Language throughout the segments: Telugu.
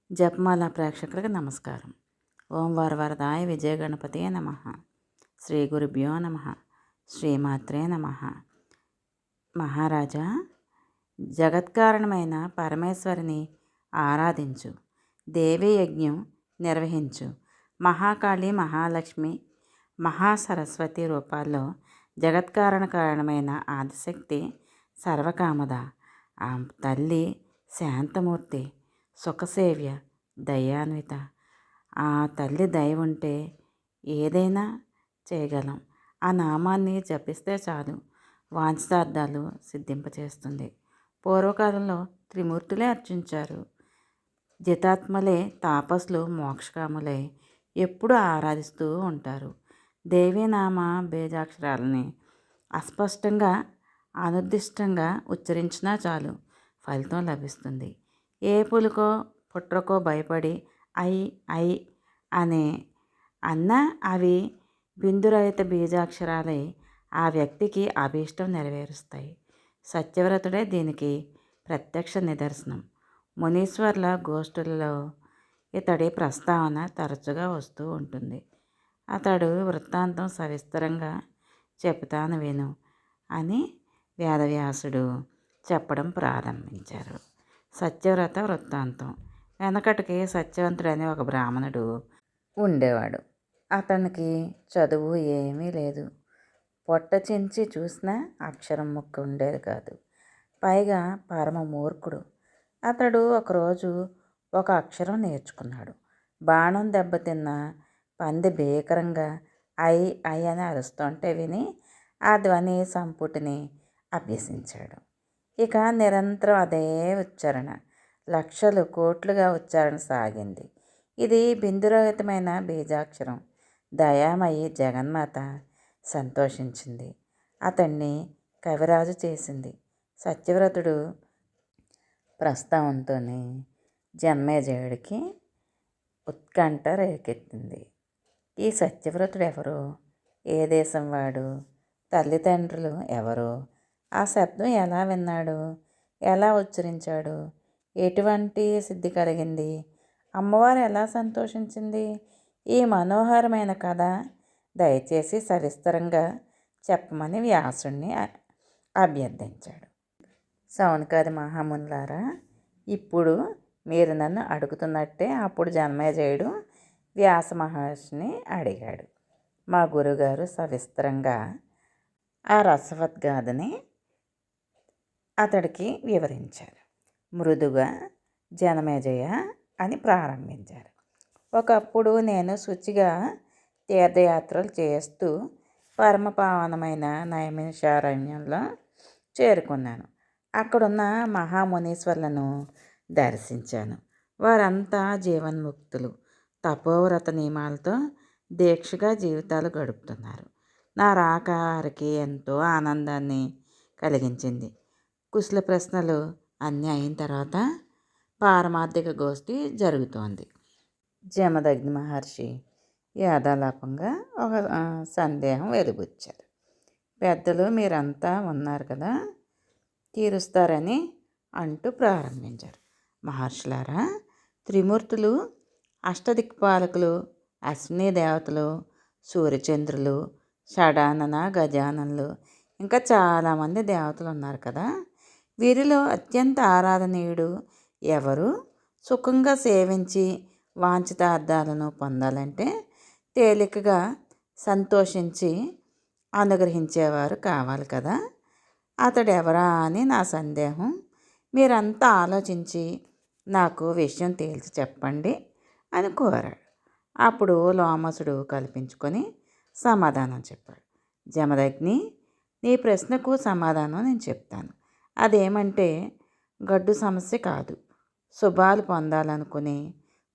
జపమాల ప్రేక్షకులకు నమస్కారం. ఓం వరవరదాయ విజయ గణపతియే నమః. శ్రీ గురుభ్యో నమః. శ్రీమాత్రే నమః. మహారాజా, జగత్కారణమైన పరమేశ్వరిని ఆరాధించు. దేవీ యజ్ఞం నిర్వహించు. మహాకాళి, మహాలక్ష్మి, మహాసరస్వతి రూపాల్లో కారణమైన ఆదిశక్తి సర్వకామద. ఆ తల్లి శాంతమూర్తి, సుఖసేవ్య, దయాన్విత. ఆ తల్లి దయ ఉంటే ఏదైనా చేయగలం. ఆ నామాన్ని జపిస్తే చాలు, వాంఛితార్థాలు సిద్ధింపచేస్తుంది. పూర్వకాలంలో త్రిమూర్తులే అర్చించారు. జితాత్మలే, తాపసులు, మోక్షకాములై ఎప్పుడూ ఆరాధిస్తూ ఉంటారు. దేవీనామ బీజాక్షరాలని అస్పష్టంగా, అనుద్దిష్టంగా ఉచ్చరించినా చాలు, ఫలితం లభిస్తుంది. ఏ పులుకో పుట్రకో భయపడి ఐ ఐ అన్నా అవి బిందురహిత బీజాక్షరాలై ఆ వ్యక్తికి అభీష్టం నెరవేరుస్తాయి. సత్యవ్రతుడే దీనికి ప్రత్యక్ష నిదర్శనం. మునీశ్వర్ల గోష్ఠులలో ఇతడి ప్రస్తావన తరచుగా వస్తూ ఉంటుంది. అతడు వృత్తాంతం సవిస్తరంగా చెబుతాను విను అని వేదవ్యాసుడు చెప్పడం ప్రారంభించారు. సత్యవ్రత వృత్తాంతం. వెనకటికి సత్యవంతుడని ఒక బ్రాహ్మణుడు ఉండేవాడు. అతనికి చదువు ఏమీ లేదు. పొట్ట చించి చూసినా అక్షరం ముక్క ఉండేది కాదు. పైగా పరమ మూర్ఖుడు. అతడు ఒకరోజు ఒక అక్షరం నేర్చుకున్నాడు. బాణం దెబ్బతిన్న పంది భీకరంగా ఐ ఐ అని అరుస్తుంటే విని ఆ ధ్వని సంపుటిని అభ్యసించాడు. ఇక నిరంతరం అదే ఉచ్చారణ, లక్షలు కోట్లుగా ఉచ్చారణ సాగింది. ఇది బిందురహితమైన బీజాక్షరం. దయామయి జగన్మాత సంతోషించింది. అతన్ని కవిరాజు చేసింది. సత్యవ్రతుడు ప్రస్తావంతోనే జన్మేజయుడికి ఉత్కంఠ రేకెత్తింది. ఈ సత్యవ్రతుడు ఎవరు? ఏ దేశం వాడు? తల్లిదండ్రులు ఎవరు? ఆ శబ్దం ఎలా విన్నాడు? ఎలా ఉచ్చరించాడు? ఎటువంటి సిద్ధి కలిగింది? అమ్మవారు ఎలా సంతోషించింది? ఈ మనోహరమైన కథ దయచేసి సవిస్తరంగా చెప్పమని వ్యాసుడిని అభ్యర్థించాడు. సౌనకాది మహామునులారా, ఇప్పుడు మీరు నన్ను అడుగుతున్నట్టే అప్పుడు జన్మేజయుడు వ్యాస మహర్షిని అడిగాడు. మా గురుగారు సవిస్తరంగా ఆ రసవద్గాథని అతడికి వివరించారు. మృదుగా జనమేజయ అని ప్రారంభించారు. ఒకప్పుడు నేను శుచిగా తీర్థయాత్రలు చేస్తూ పరమపావనమైన నైమిషారణ్యంలో చేరుకున్నాను. అక్కడున్న మహామునీశ్వర్లను దర్శించాను. వారంతా జీవన్ముక్తులు, తపోవ్రత నియమాలతో దీక్షగా జీవితాలు గడుపుతున్నారు. నా రాక వారికి ఎంతో ఆనందాన్ని కలిగించింది. కుశల ప్రశ్నలు అన్నీ అయిన తర్వాత పారమార్థిక గోష్ఠి జరుగుతోంది. జమదగ్ని మహర్షి యాదాలాపంగా ఒక సందేహం వెలుబుచ్చారు. పెద్దలు మీరంతా ఉన్నారు కదా, తీరుస్తారని అంటూ ప్రారంభించారు. మహర్షులారా, త్రిమూర్తులు, అష్టదిక్పాలకులు, అశ్విని దేవతలు, సూర్యచంద్రులు, షడానన, గజాననులు, ఇంకా చాలామంది దేవతలు ఉన్నారు కదా. వీరిలో అత్యంత ఆరాధనీయుడు ఎవరు? సుఖంగా సేవించి వాంఛితార్థాలను పొందాలంటే తేలికగా సంతోషించి అనుగ్రహించేవారు కావాలి కదా. అతడు ఎవరా అని నా సందేహం. మీరంతా ఆలోచించి నాకు విషయం తేల్చి చెప్పండి అని కోరాడు. అప్పుడు లోమసుడు కల్పించుకొని సమాధానం చెప్పాడు. జమదగ్ని, నీ ప్రశ్నకు సమాధానం నేను చెప్తాను. అదేమంటే, గడ్డు సమస్య కాదు. శుభాలు పొందాలనుకుని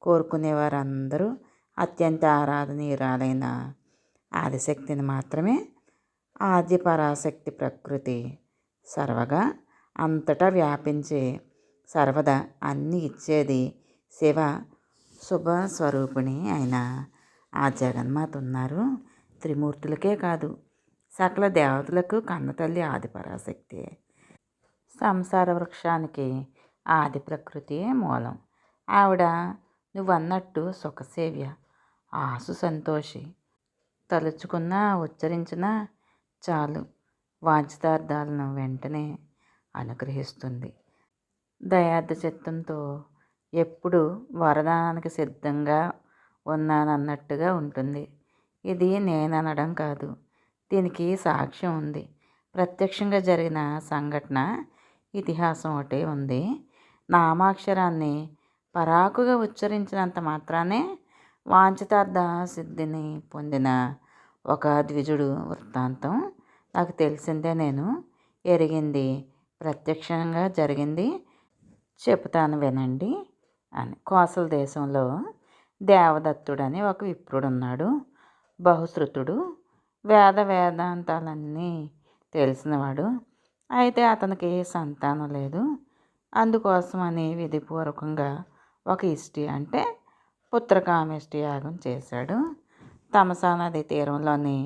కోరుకునేవారందరూ అత్యంత ఆరాధనీయురాలైన ఆదిశక్తిని మాత్రమే. ఆది పరాశక్తి ప్రకృతి సర్వగా అంతటా వ్యాపించే, సర్వదా అన్నీ ఇచ్చేది శివ శుభ స్వరూపిణి అయిన ఆ జగన్మాత ఉన్నారు. త్రిమూర్తులకే కాదు, సకల దేవతలకు కన్నతల్లి ఆది పరాశక్తి. సంసార వృక్షానికి ఆది ప్రకృతియే మూలం. ఆవిడ నువ్వన్నట్టు సుఖసేవ్య, ఆసు సంతోషి, తలుచుకున్నా ఉచ్చరించినా చాలు వాంఛితార్థాలను వెంటనే అనుగ్రహిస్తుంది. దయార్థ చిత్తంతో ఎప్పుడు వరదానానికి సిద్ధంగా ఉన్నానన్నట్టుగా ఉంటుంది. ఇది నేననడం కాదు, దీనికి సాక్ష్యం ఉంది. ప్రత్యక్షంగా జరిగిన సంఘటన, ఇతిహాసం ఒకటి ఉంది. నామాక్షరాన్ని పరాకుగా ఉచ్చరించినంత మాత్రానే వాంఛితార్థ సిద్ధిని పొందిన ఒక ద్విజుడు వృత్తాంతం నాకు తెలిసిందే. నేను ఎరిగింది, ప్రత్యక్షంగా జరిగింది చెబుతాను వినండి అని. కోసల దేశంలో దేవదత్తుడని ఒక విప్రుడున్నాడు. బహుశ్రుతుడు, వేదాంతాలన్నీ తెలిసినవాడు. అయితే అతనికి సంతానం లేదు. అందుకోసమని విధిపూర్వకంగా ఒక ఇష్టి అంటే పుత్రకామేష్టి యాగం చేశాడు. తమసా నది తీరంలోని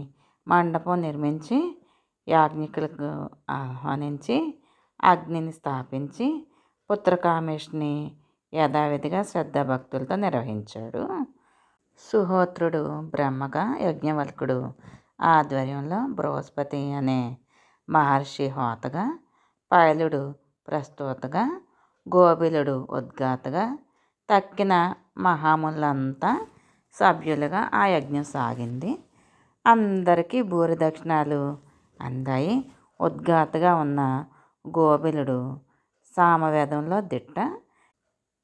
మండపం నిర్మించి యాజ్ఞికులకు ఆహ్వానించి అగ్నిని స్థాపించి పుత్రకామేష్ని యథావిధిగా శ్రద్ధాభక్తులతో నిర్వహించాడు. సుహోత్రుడు బ్రహ్మగా, యజ్ఞవల్కుడు ఆధ్వర్యంలో బృహస్పతి అనే మహర్షి హోతగా, పైలుడు ప్రస్తోతగా, గోబిలుడు ఉద్గాతగా, తక్కిన మహాములంతా సభ్యులుగా ఆ యజ్ఞం సాగింది. అందరికీ భూరి దక్షిణాలు అందాయి. ఉద్గాతగా ఉన్న గోబిలుడు సామవేదంలో దిట్ట.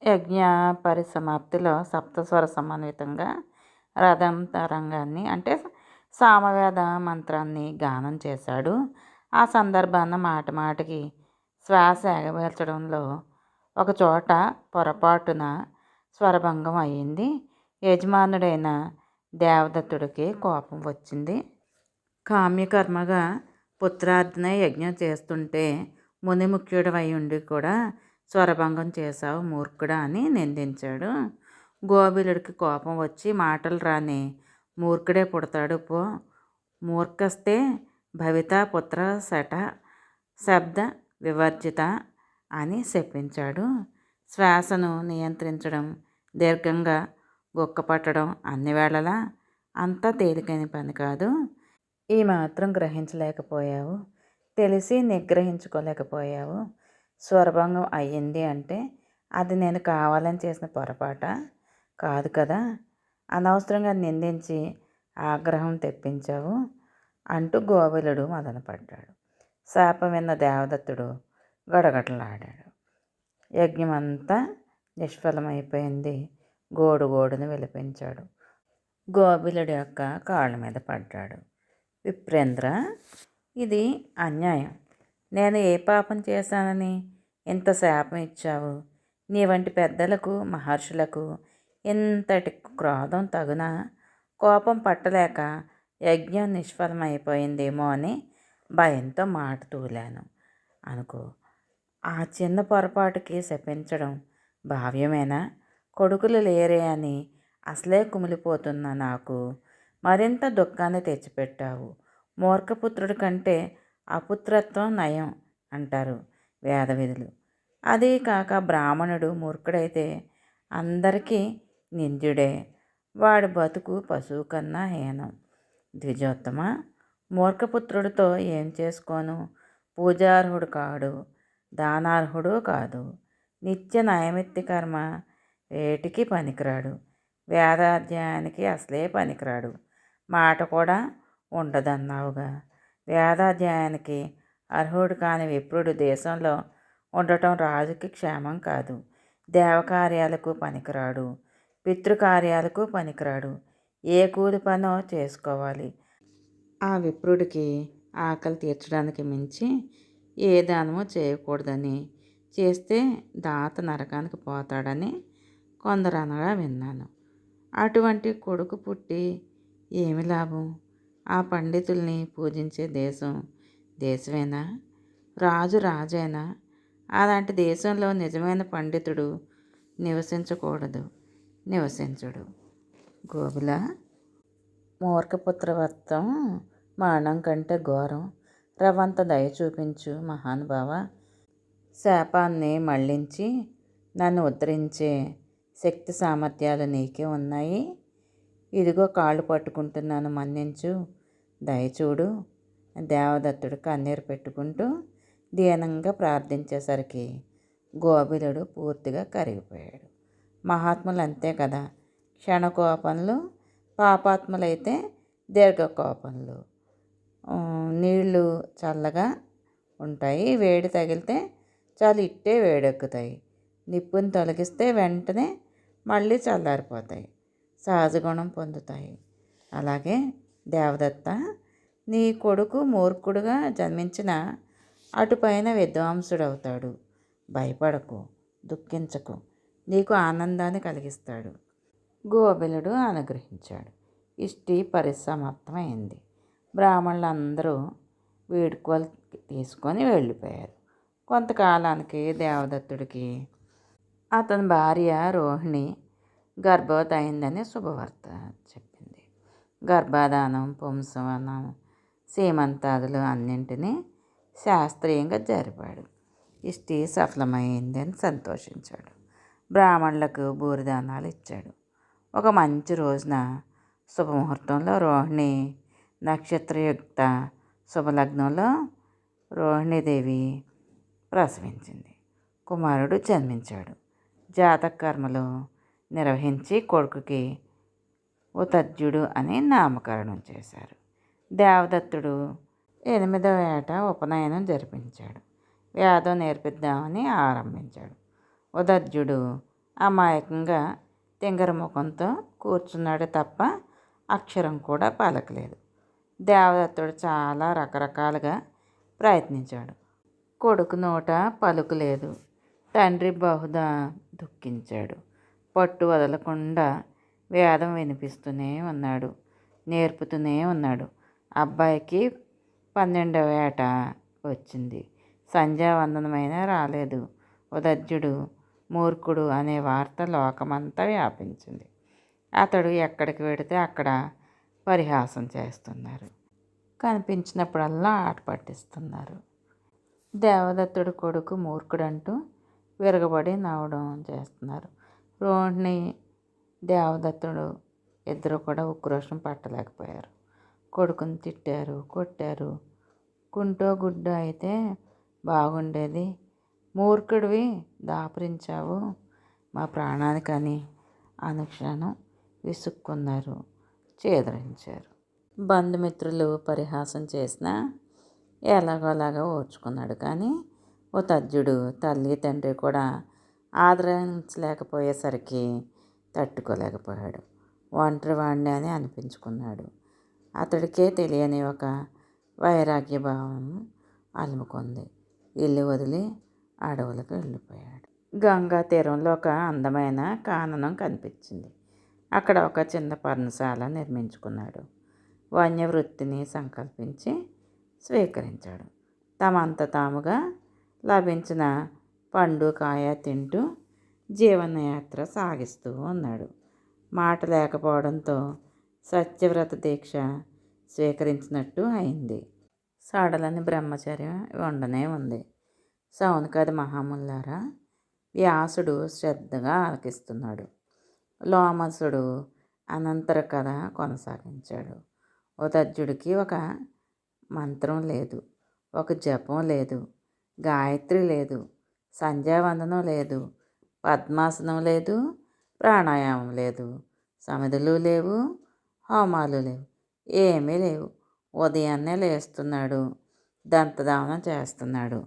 యజ్ఞ పరిసమాప్తిలో సప్తస్వర సమన్వితంగా రథంతరంగాన్ని అంటే సామవేద మంత్రాన్ని గానం చేశాడు. ఆ సందర్భాన మాటికి శ్వాస ఎగవేర్చడంలో ఒకచోట పొరపాటున స్వరభంగం అయ్యింది. యజమానుడైన దేవదత్తుడికి కోపం వచ్చింది. కామ్యకర్మగా పుత్రార్థన యజ్ఞం చేస్తుంటే మునిముఖ్యుడవై ఉండి కూడా స్వరభంగం చేశావు మూర్ఖుడా అని నిందించాడు. గోబిలుడికి కోపం వచ్చి, మాటలు రాని మూర్ఖుడే పుడతాడు పో, మూర్ఖస్తే భవిత పుత్ర శట శబ్ద వివర్జిత అని శపించాడు. శ్వాసను నియంత్రించడం, దీర్ఘంగా గుక్కపట్టడం అన్ని వేళలా అంత తేలికైన పని కాదు. ఈ మాత్రం గ్రహించలేకపోయావు, తెలిసి నిగ్రహించుకోలేకపోయావు. స్వరభంగం అయ్యింది అంటే అది నేను కావాలని చేసిన పొరపాట కాదు కదా. అనవసరంగా నిందించి ఆగ్రహం తెప్పించావు అంటూ గోబిలుడు మదనపడ్డాడు. శాపం విన్న దేవదత్తుడు గడగడలాడాడు. యజ్ఞమంతా నిష్ఫలమైపోయింది. గోడుని విలపించాడు. గోబిలుడి యొక్క కాళ్ళ మీద పడ్డాడు. విప్రేంద్ర, ఇది అన్యాయం. నేను ఏ పాపం చేశానని ఇంత శాపం ఇచ్చావు? నీ వంటి పెద్దలకు, మహర్షులకు ఇంతటి క్రోధం తగునా? కోపం పట్టలేక యజ్ఞం నిష్ఫలమైపోయిందేమో అని భయంతో మాట తూలాను అనుకో. ఆ చిన్న పొరపాటుకి శపించడం భావ్యమేనా? కొడుకులు లేరే అని అసలే కుమిలిపోతున్న నాకు మరింత దుఃఖాన్ని తెచ్చిపెట్టావు. మూర్ఖపుత్రుడి కంటే అపుత్రత్వం నయం అంటారు వేదవిధులు. అదీ కాక బ్రాహ్మణుడు మూర్ఖుడైతే అందరికీ నింద్యుడే. వాడి బతుకు పశువు కన్నా హీనం. ద్విజోత్తమ, మూర్ఖపుత్రుడితో ఏం చేసుకోను? పూజార్హుడు కాడు, దానార్హుడు కాదు, నిత్య నైమిత్తిక కర్మ వేటికి పనికిరాడు, వేదాధ్యాయానికి అసలే పనికిరాడు. మాట కూడా ఉండదన్నావుగా. వేదాధ్యాయానికి అర్హుడు కాని విప్రుడు దేశంలో ఉండటం రాజుకి క్షేమం కాదు. దేవకార్యాలకు పనికిరాడు, పితృకార్యాలకు పనికిరాడు. ఏ కూలి పనో చేసుకోవాలి. ఆ విప్రుడికి ఆకలి తీర్చడానికి మించి ఏ దానమో చేయకూడదని, చేస్తే దాత నరకానికి పోతాడని కొందరు అనగా విన్నాను. అటువంటి కొడుకు పుట్టి ఏమి లాభం? ఆ పండితుల్ని పూజించే దేశమేనా? రాజు రాజేనా? అలాంటి దేశంలో నిజమైన పండితుడు నివసించడు. గోబిల, మూర్ఖపుత్రవత్వం మరణం కంటే ఘోరం. రవంత దయ చూపించు మహానుభావ. శాపాన్ని మళ్లించి నన్ను ఉద్ధరించే శక్తి సామర్థ్యాలు నీకే ఉన్నాయి. ఇదిగో కాళ్ళు పట్టుకుంటున్నాను, మన్నించు, దయచూడు. దేవదత్తుడు కన్నీరు పెట్టుకుంటూ దీనంగా ప్రార్థించేసరికి గోబిలుడు పూర్తిగా కరిగిపోయాడు. మహాత్ములు అంతే కదా, క్షణకోపంలో, పాపాత్ములైతే దీర్ఘకోపంలో. నీళ్ళు చల్లగా ఉంటాయి, వేడి తగిలితే చాలు ఇట్టే వేడెక్కుతాయి. నిప్పుని తొలగిస్తే వెంటనే మళ్ళీ చల్లారిపోతాయి, సహజ గుణం పొందుతాయి. అలాగే దేవదత్త, నీ కొడుకు మూర్ఖుడుగా జన్మించిన అటుపైన విద్వాంసుడవుతాడు. భయపడకు, దుఃఖించకు, నీకు ఆనందాన్ని కలిగిస్తాడు. గోబిలుడు అనుగ్రహించాడు. ఇష్టి పరిసమాప్తమైంది. బ్రాహ్మణులందరూ వీడ్కోలు తీసుకొని వెళ్ళిపోయారు. కొంతకాలానికి దేవదత్తుడికి అతని భార్య రోహిణి గర్భవతి అయిందని శుభవార్త చెప్పింది. గర్భాధానం, పుంసవనం, సీమంతాదులు అన్నింటినీ శాస్త్రీయంగా జరిపాడు. ఇష్టి సఫలమైంది అని సంతోషించాడు. బ్రాహ్మణులకు భూరిదానాలు ఇచ్చాడు. ఒక మంచి రోజున శుభముహూర్తంలో రోహిణి నక్షత్రయుక్త శుభలగ్నంలో రోహిణీదేవి ప్రసవించింది. కుమారుడు జన్మించాడు. జాతక కర్మలు నిర్వహించి కొడుకుకి ఉతజ్జుడు అని నామకరణం చేశారు. దేవదత్తుడు 8వ ఏట ఉపనయనం జరిపించాడు. వేదం నేర్పిద్దామని ఆరంభించాడు. ఉదజ్జుడు అమాయకంగా తింగర ముఖంతో కూర్చున్నాడు తప్ప అక్షరం కూడా పలకలేదు. దేవదత్తుడు చాలా రకరకాలుగా ప్రయత్నించాడు. కొడుకు నోట పలుకు లేదు. తండ్రి బహుదా దుఃఖించాడు. పట్టు వదలకుండా వేదం వినిపిస్తూనే ఉన్నాడు, నేర్పుతూనే ఉన్నాడు. అబ్బాయికి 12వ ఏట వచ్చింది. సంధ్యావందనమైనా రాలేదు. ఉదజ్జుడు మూర్ఖుడు అనే వార్త లోకమంతా వ్యాపించింది. అతడు ఎక్కడికి వెడితే అక్కడ పరిహాసం చేస్తున్నారు. కనిపించినప్పుడల్లా ఆట పట్టిస్తున్నారు. దేవదత్తుడు కొడుకు మూర్ఖుడంటూ విరగబడి నవ్వడం చేస్తున్నారు. రోహిణి, దేవదత్తుడు ఇద్దరు కూడా ఉక్రోషం పట్టలేకపోయారు. కొడుకుని తిట్టారు, కొట్టారు. కుంటో గుడ్డో అయితే బాగుండేది, మూర్ఖుడివి, దాపురించావు మా ప్రాణానికని అనుక్షణం విసుక్కున్నారు, చేదరించారు. బంధుమిత్రులు పరిహాసం చేసినా ఎలాగోలాగా ఓర్చుకున్నాడు. కానీ ఓ తజ్జుడు తల్లి తండ్రి కూడా ఆదరించలేకపోయేసరికి తట్టుకోలేకపోయాడు. ఒంటరి వాడిని అని అనిపించుకున్నాడు. అతడికే తెలియని ఒక వైరాగ్య భావం అలుముకుంది. ఇల్లు వదిలి అడవులకు వెళ్ళిపోయాడు. గంగా తీరంలో ఒక అందమైన కాననం కనిపించింది. అక్కడ ఒక చిన్న పర్ణశాల నిర్మించుకున్నాడు. వన్యవృత్తిని సంకల్పించి స్వీకరించాడు. తమంత తాముగా లభించిన పండు కాయ తింటూ జీవనయాత్ర సాగిస్తూ ఉన్నాడు. మాట లేకపోవడంతో సత్యవ్రత దీక్ష స్వీకరించినట్టు అయింది. సడలని బ్రహ్మచర్యం ఉండనే ఉంది. సౌనకాది మహాముల్లారా, వ్యాసుడు శ్రద్ధగా ఆలకిస్తున్నాడు. లోమసుడు అనంతర కథ కొనసాగించాడు. ఉదజ్జుడికి ఒక మంత్రం లేదు, ఒక జపం లేదు, గాయత్రి లేదు, సంధ్యావందనం లేదు, పద్మాసనం లేదు, ప్రాణాయామం లేదు, సమిధులు లేవు, హోమాలు లేవు, ఏమీ లేవు. ఉదయాన్నే లేస్తున్నాడు, దంతధావనం చేస్తున్నాడు.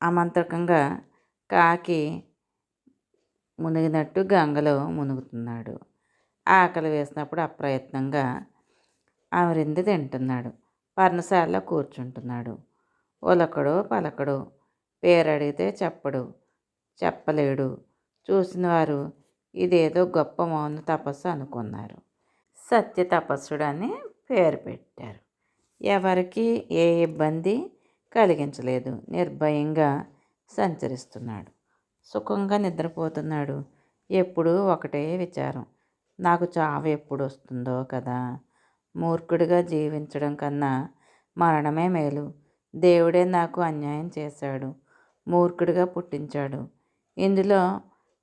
అమంత్రకంగా కాకి మునిగినట్టు గంగలో మునుగుతున్నాడు. ఆకలి వేసినప్పుడు అప్రయత్నంగా అమరింది తింటున్నాడు. పర్ణశాలలో కూర్చుంటున్నాడు. ఉలకడు పలకడు, పేరడిగితే చెప్పలేడు. చూసిన వారు ఇదేదో గొప్ప మౌన తపస్సు అనుకున్నారు. సత్య తపస్సుడని పేరు పెట్టారు. ఎవరికి ఏ ఇబ్బంది కలిగించలేదు. నిర్భయంగా సంచరిస్తున్నాడు. సుఖంగా నిద్రపోతున్నాడు. ఎప్పుడూ ఒకటే విచారం, నాకు చావు ఎప్పుడు వస్తుందో కదా. మూర్ఖుడిగా జీవించడం కన్నా మరణమే మేలు. దేవుడే నాకు అన్యాయం చేశాడు, మూర్ఖుడిగా పుట్టించాడు. ఇందులో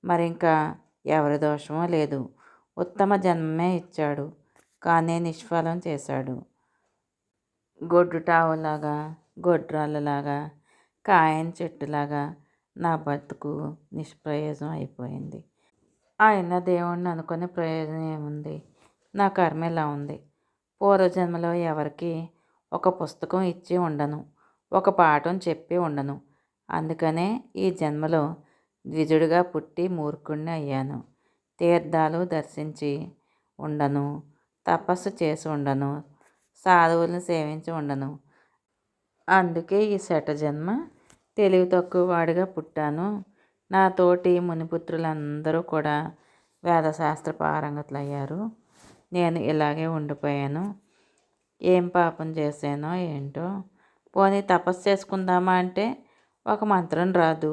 మరింకా ఎవరి దోషమో లేదు. ఉత్తమ జన్మే ఇచ్చాడు, కానీ నిష్ఫలం చేశాడు. గొడ్డుటావులాగా, గొడ్రాళ్ళలాగా, కాయని చెట్టులాగా నా బతుకు నిష్ప్రయోజనం అయిపోయింది. ఆయన దేవుణ్ణి అనుకునే ప్రయోజనం ఏముంది? నా కర్మ ఇలా ఉంది. పూర్వజన్మలో ఎవరికి ఒక పుస్తకం ఇచ్చి ఉండను, ఒక పాఠం చెప్పి ఉండను. అందుకనే ఈ జన్మలో ద్విజుడిగా పుట్టి మూర్ఖుణ్ణి అయ్యాను. తీర్థాలు దర్శించి ఉండను, తపస్సు చేసి ఉండను, సాధువులను సేవించి ఉండను. అందుకే ఈ శట జన్మ తెలివి తక్కువ వాడిగా పుట్టాను. నా తోటి మునిపుత్రులందరూ కూడా వేదశాస్త్ర పారంగతులు అయ్యారు. నేను ఇలాగే ఉండిపోయాను. ఏం పాపం చేశానో ఏంటో. పోనీ తపస్సు చేసుకుందామా అంటే ఒక మంత్రం రాదు,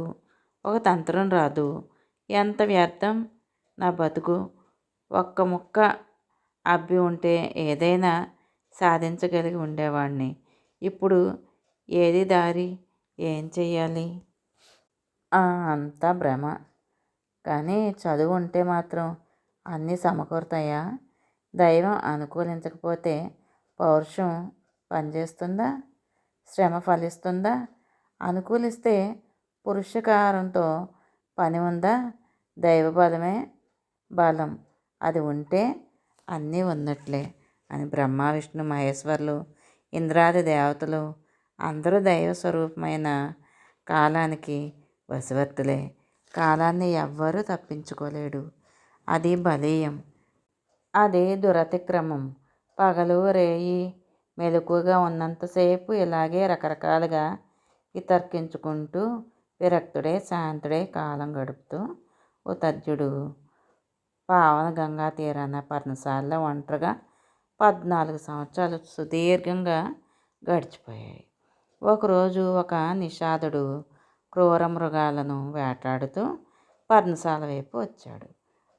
ఒక తంత్రం రాదు. ఎంత వ్యర్థం నా బతుకు. ఒక్క ముక్క అబ్బి ఉంటే ఏదైనా సాధించగలిగి ఉండేవాడిని. ఇప్పుడు ఏది దారి? ఏం చెయ్యాలి? అంతా భ్రమ. కానీ చదువు ఉంటే మాత్రం అన్నీ సమకూరుతాయా? దైవం అనుకూలించకపోతే పౌరుషం పనిచేస్తుందా? శ్రమ ఫలిస్తుందా? అనుకూలిస్తే పురుషకారంతో పని ఉందా? దైవ బలమే బలం. అది ఉంటే అన్నీ ఉన్నట్లే అని బ్రహ్మ, విష్ణు, మహేశ్వరులు, ఇంద్రాది దేవతలు అందరూ దైవ స్వరూపమైన కాలానికి వశవర్తులే. కాలాన్ని ఎవ్వరూ తప్పించుకోలేడు. అది బలీయం, అది దురతిక్రమం. పగలు రేయి మెలకువగా ఉన్నంతసేపు ఇలాగే రకరకాలుగా వితర్కించుకుంటూ విరక్తుడే శాంతుడే కాలం గడుపుతూ ఉతర్జుడు పావన గంగా తీరాన పర్ణశాలలో ఒంటరిగా 14 సంవత్సరాలు సుదీర్ఘంగా గడిచిపోయాయి. ఒకరోజు ఒక నిషాదుడు క్రూర మృగాలను వేటాడుతూ పర్ణశాల వైపు వచ్చాడు.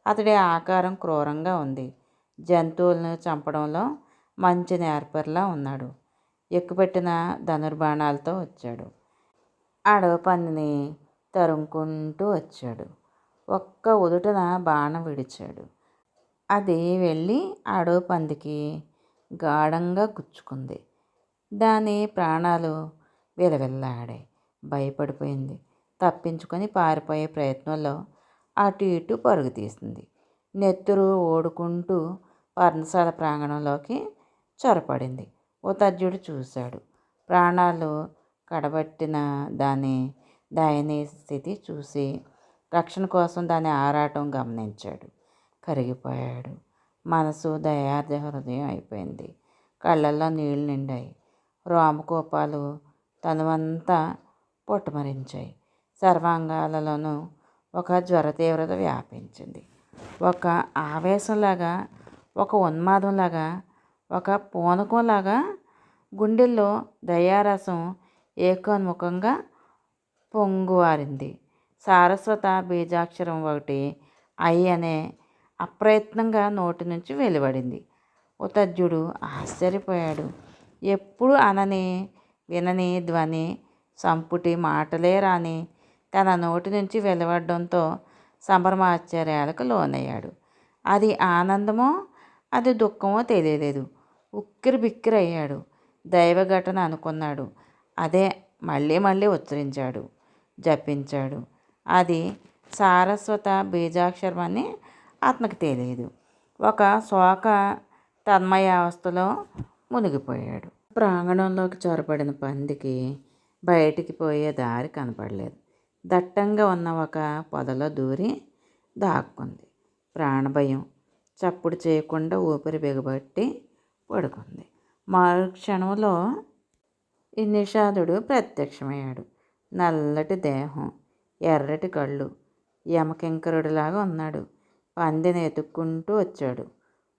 అతడి ఆకారం క్రూరంగా ఉంది. జంతువులను చంపడంలో మంచి నేర్పరిలా ఉన్నాడు. ఎక్కుపెట్టిన ధనుర్బాణాలతో వచ్చాడు. అడవి పందిని తరుముకుంటూ వచ్చాడు. ఒక్క ఉదుటన బాణం విడిచాడు. అది వెళ్ళి అడవి పందికి గాఢంగా గుచ్చుకుంది. దాని ప్రాణాలు విలవిల్లాడాయి. భయపడిపోయింది. తప్పించుకొని పారిపోయే ప్రయత్నంలో అటు ఇటు పరుగు తీసింది. నెత్తురు ఓడుకుంటూ పర్ణశాల ప్రాంగణంలోకి చొరపడింది. ఉతర్జుడు చూశాడు. ప్రాణాలు కడబట్టిన దాని దయనీయ స్థితి చూసి రక్షణ కోసం దాని ఆరాటం గమనించాడు. కరిగిపోయాడు. మనసు దయార్ద్ర హృదయం అయిపోయింది. కళ్ళల్లో నీళ్లు నిండాయి. రోమకూపాలు తనువంతా పుట్టమరించాయి. సర్వాంగాలలోనూ ఒక జ్వర తీవ్రత వ్యాపించింది. ఒక ఆవేశంలాగా, ఒక ఉన్మాదంలాగా, ఒక పూనకంలాగా గుండెల్లో దయారసం ఏకోన్ముఖంగా పొంగువారింది. సారస్వత బీజాక్షరం ఒకటి ఐ అనే అప్రయత్నంగా నోటి నుంచి వెలువడింది. ఉతర్జుడు ఆశ్చర్యపోయాడు. ఎప్పుడు అనని వినని ధ్వని, సంపుటి మాటలే రాని తన నోటి నుంచి వెలువడడంతో సంభ్రమాశ్చర్యాలకు లోనయ్యాడు. అది ఆనందమో అది దుఃఖమో తెలియలేదు. ఉక్కిరి బిక్కిరి అయ్యాడు. దైవఘటన అనుకున్నాడు. అదే మళ్ళీ మళ్ళీ ఉచ్చరించాడు, జపించాడు. అది సారస్వత బీజాక్షరం అని ఆత్మకి తెలియదు. ఒక శోక తన్మయావస్థలో మునిగిపోయాడు. ప్రాంగణంలోకి చొరబడిన పందికి బయటికి పోయే దారి కనపడలేదు. దట్టంగా ఉన్న ఒక పొదలో దూరి దాక్కుంది. ప్రాణభయం. చప్పుడు చేయకుండా ఊపిరి బిగబట్టి పడుకుంది. మరుక్షణంలో ఈ నిషాదుడు ప్రత్యక్షమయ్యాడు. నల్లటి దేహం, ఎర్రటి కళ్ళు, యమకింకరుడిలాగా ఉన్నాడు. పందిని ఎతుక్కుంటూ వచ్చాడు.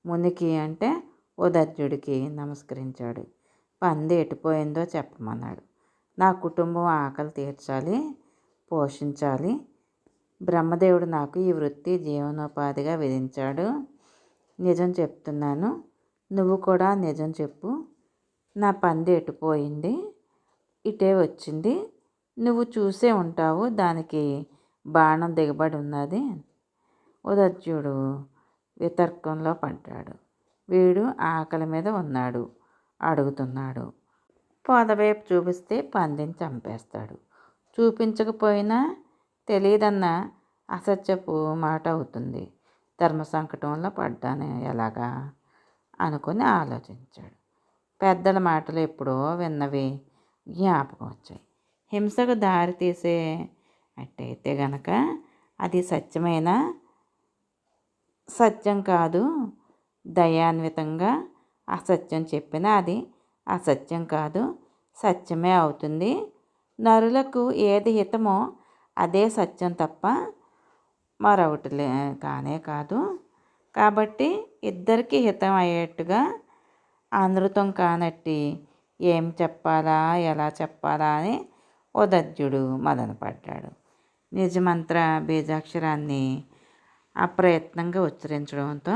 మునికి అంటే ఉదర్జుడికి నమస్కరించాడు. పంది ఎటుపోయిందో చెప్పమన్నాడు. నా కుటుంబం ఆకలి తీర్చాలి, పోషించాలి. బ్రహ్మదేవుడు నాకు ఈ వృత్తి జీవనోపాధిగా విధించాడు. నిజం చెప్తున్నాను, నువ్వు కూడా నిజం చెప్పు. నా పంది ఎటుపోయింది? ఇటే వచ్చింది. నువ్వు చూసే ఉంటావు. దానికి బాణం దిగబడి ఉన్నది. ఉదత్యుడు వితర్కంలో పడ్డాడు. వీడు ఆకలి మీద ఉన్నాడు, అడుగుతున్నాడు. పొదవైపు చూపిస్తే పందిని చంపేస్తాడు. చూపించకపోయినా తెలియదన్న అసత్యపు మాట అవుతుంది. ధర్మ సంకటంలో పడ్డాను ఎలాగా అనుకుని ఆలోచించాడు. పెద్దల మాటలు ఎప్పుడో విన్నవి జ్ఞాపకం వచ్చాయి. హింసకు దారి తీసే అట్టయితే గనక అది సత్యం కాదు. దయాన్వితంగా అసత్యం చెప్పినా అది అసత్యం కాదు, సత్యమే అవుతుంది. నరులకు ఏది హితమో అదే సత్యం తప్ప మరొకటి కానే కాదు. కాబట్టి ఇద్దరికీ హితం అయ్యేట్టుగా అనృతం కానట్టి ఏం చెప్పాలా, ఎలా చెప్పాలా అని ఉదత్యుడు మదనపడ్డాడు. నిజమంత్ర బీజాక్షరాన్ని అప్రయత్నంగా ఉచ్చరించడంతో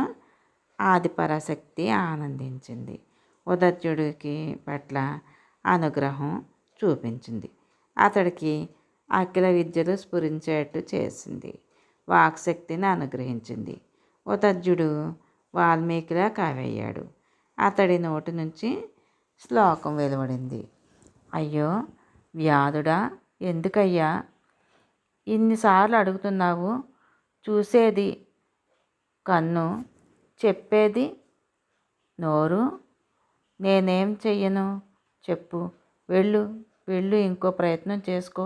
ఆదిపరాశక్తి ఆనందించింది. ఉదత్యుడికి పట్ల అనుగ్రహం చూపించింది. అతడికి అఖిల విద్యలు స్ఫురించేట్టు చేసింది. వాక్శక్తిని అనుగ్రహించింది. ఉదత్యుడు వాల్మీకిలా కవయ్యాడు. అతడి నోటి నుంచి శ్లోకం వెలువడింది. అయ్యో వ్యాధుడా, ఎందుకయ్యా ఇన్నిసార్లు అడుగుతున్నావు? చూసేది కన్ను, చెప్పేది నోరు. నేనేం చెయ్యను చెప్పు. వెళ్ళు, ఇంకో ప్రయత్నం చేసుకో,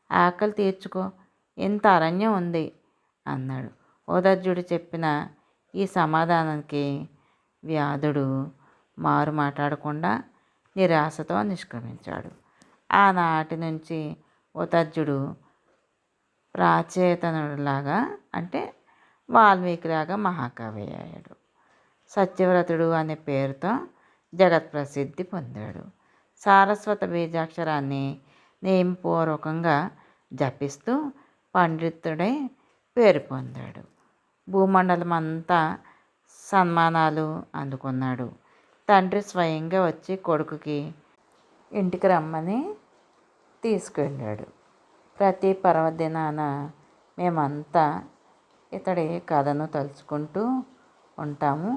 ఆకలి తీర్చుకో, ఇంత అరణ్యం ఉంది అన్నాడు. ఉదత్యుడు చెప్పిన ఈ సమాధానానికి వ్యాధుడు మారు మాట్లాడకుండా నిరాశతో నిష్క్రమించాడు. ఆనాటి నుంచి ఉదత్యుడు ప్రాచేతనుడిలాగా, అంటే వాల్మీకిలాగా మహాకవి అయ్యాడు. సత్యవ్రతుడు అనే పేరుతో జగత్ప్రసిద్ధి పొందాడు. సారస్వత బీజాక్షరాన్ని నియమపూర్వకంగా జపిస్తూ పండితుడై పేరు పొందాడు. భూమండలం అంతా సన్మానాలు అందుకున్నాడు. తండ్రి స్వయంగా వచ్చి కొడుకుకి ఇంటికి రమ్మని తీసుకెళ్ళాడు. ప్రతి పర్వదినాన మేమంతా ఇతడి కథను తలుచుకుంటూ ఉంటాము,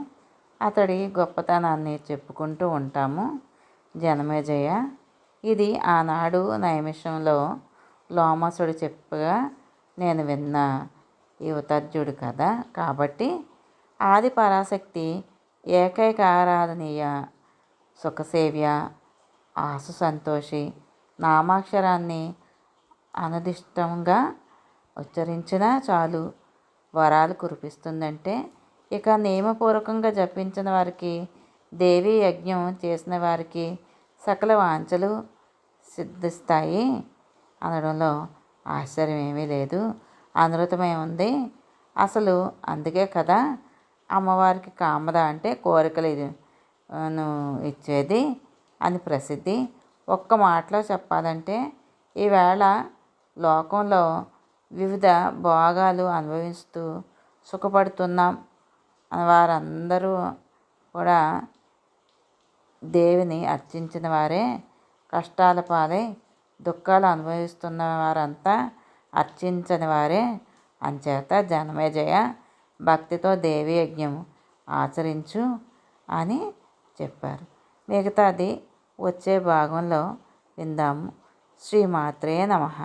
అతడి గొప్పతనాన్ని చెప్పుకుంటూ ఉంటాము. జనమేజయ, ఇది ఆనాడు నైమిషంలో లోమసుడు చెప్పగా నేను విన్న ఈ ఉదత్యుడి కథ. కాబట్టి ఆది పరాశక్తి ఏకైక ఆరాధనీయ సుఖసేవ్య ఆసు సంతోషి నామాక్షరాన్ని అనుదిష్టంగా ఉచ్చరించినా చాలు వరాలు కురిపిస్తుందంటే, ఇక నియమపూర్వకంగా జపించిన వారికి, దేవీ యజ్ఞం చేసిన వారికి సకల వాంఛలు సిద్ధిస్తాయి అనడంలో ఆశ్చర్యం ఏమీ లేదు. అనృతమే ఉంది అసలు. అందుకే కదా అమ్మవారికి కామద అంటే కోరికలు ఇచ్చేది అని ప్రసిద్ధి. ఒక్క మాటలో చెప్పాలంటే ఈవేళ లోకంలో వివిధ భోగాలు అనుభవిస్తూ సుఖపడుతున్నాం వారందరూ కూడా దేవిని అర్చించిన వారే. కష్టాల పాలై దుఃఖాలు అనుభవిస్తున్న వారంతా అర్చించని వారే. అంచేత జనమేజయ, భక్తితో దేవి యజ్ఞం ఆచరించు అని చెప్పారు. మిగతాది వచ్చే భాగంలో విందాము. శ్రీమాత్రే నమః.